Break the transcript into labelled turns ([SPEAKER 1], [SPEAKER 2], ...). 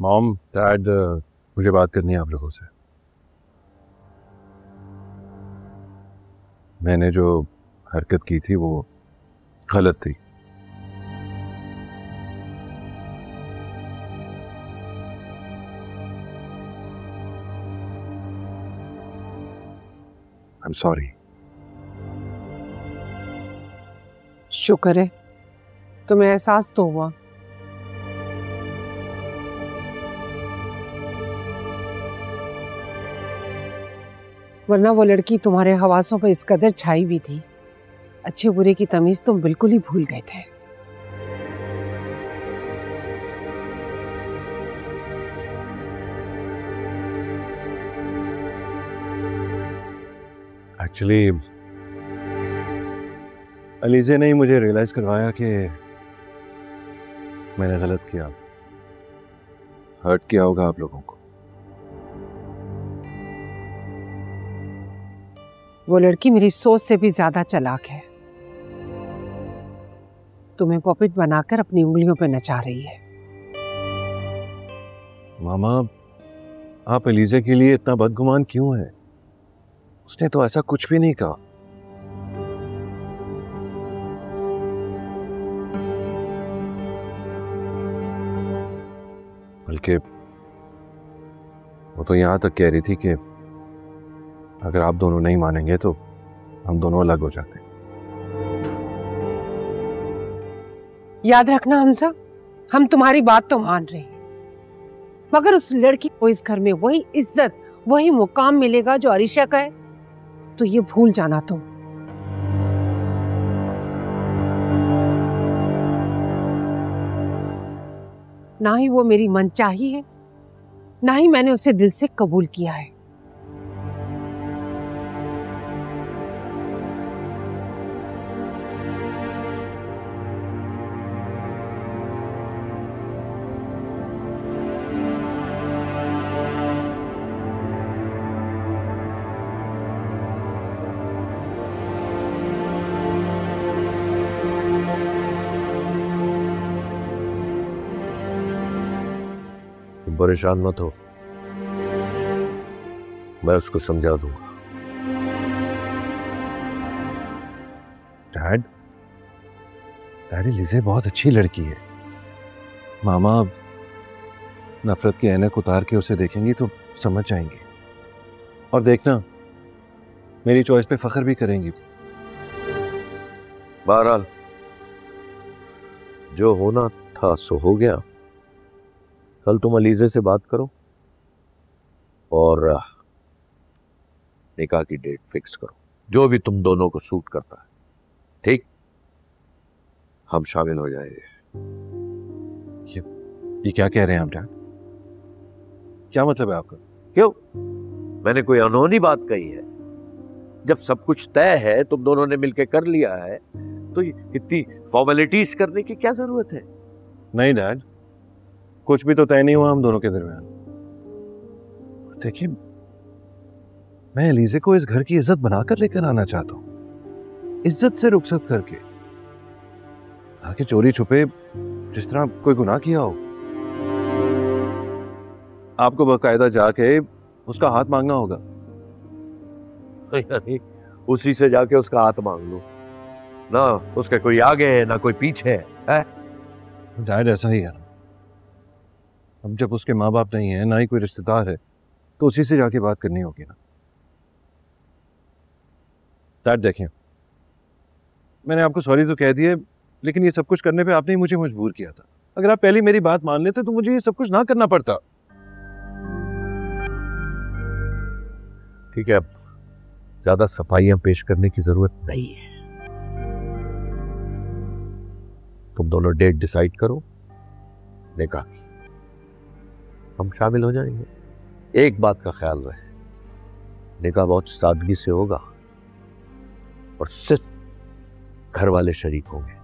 [SPEAKER 1] Mom dad, मुझे बात करनी है आप लोगों से। मैंने जो हरकत की थी वो गलत थी। I am sorry.
[SPEAKER 2] शुक्र है तुम्हें एहसास तो हुआ। वरना वो लड़की तुम्हारे हवासों पर इस कदर छाई हुई थी, अच्छे बुरे की तमीज तुम बिल्कुल ही भूल गए थे।
[SPEAKER 1] एक्चुअली अलीज़े ने ही मुझे रियलाइज करवाया कि मैंने गलत किया, हर्ट किया होगा आप लोगों को।
[SPEAKER 2] वो लड़की मेरी सोच से भी ज्यादा चालाक है, तुम्हें पॉपेट बनाकर अपनी उंगलियों पे नचा रही है।
[SPEAKER 1] मामा, आप अलीज़े के लिए इतना बदगुमान क्यों है? उसने तो ऐसा कुछ भी नहीं कहा। बल्कि वो तो यहां तक कह रही थी कि अगर आप दोनों नहीं मानेंगे तो हम दोनों अलग हो जाते।
[SPEAKER 2] याद रखना हमजा, हम तुम्हारी बात तो मान रहे हैं, मगर उस लड़की को इस घर में वही इज्जत, वही मुकाम मिलेगा जो अरीशा का है, तो ये भूल जाना तुम। ना ही वो मेरी मनचाही है, ना ही मैंने उसे दिल से कबूल किया है।
[SPEAKER 3] परेशान मत हो, मैं उसको समझा दूंगा।
[SPEAKER 1] डैड, अलीज़े बहुत अच्छी लड़की है। मामा नफरत की ऐनक उतार के उसे देखेंगी तो समझ जाएंगी, और देखना मेरी चॉइस पे फख्र भी करेंगी।
[SPEAKER 3] बहरहाल जो होना था सो हो गया। कल तुम अलीज़े से बात करो और निकाह की डेट फिक्स करो, जो भी तुम दोनों को सूट करता है। ठीक, हम शामिल हो जाएंगे।
[SPEAKER 1] ये क्या कह रहे हैं आप डैड? क्या मतलब है आपका?
[SPEAKER 3] क्यों, मैंने कोई अनहोनी बात कही है? जब सब कुछ तय है, तुम दोनों ने मिलकर कर लिया है, तो इतनी फॉर्मेलिटीज करने की क्या जरूरत है?
[SPEAKER 1] नहीं डैड, कुछ भी तो तय नहीं हुआ हम दोनों के दरमियान। देखिए, मैं अलीज़े को इस घर की इज्जत बनाकर लेकर आना चाहता हूं, इज्जत से रुखसत करके, आके चोरी छुपे जिस तरह कोई गुनाह किया हो। आपको बकायदा जाके उसका हाथ मांगना होगा।
[SPEAKER 3] यानी उसी से जाके उसका हाथ मांग लो ना, उसका कोई आगे है ना कोई पीछे है।
[SPEAKER 1] डैड ऐसा ही है ना, अब जब उसके माँ बाप नहीं है, ना ही कोई रिश्तेदार है, तो उसी से जाके बात करनी होगी ना। डैड देखें, मैंने आपको सॉरी तो कह दिया, लेकिन ये सब कुछ करने पे आपने ही मुझे मजबूर किया था। अगर आप पहले मेरी बात मान लेते तो मुझे ये सब कुछ ना करना पड़ता।
[SPEAKER 3] ठीक है, अब ज्यादा सफाइयां पेश करने की जरूरत नहीं है। तुम दोनों डेट डिसाइड करो निकाह की, हम शामिल हो जाएंगे। एक बात का ख्याल रहे, निकाह बहुत सादगी से होगा और सिर्फ घर वाले शरीक होंगे।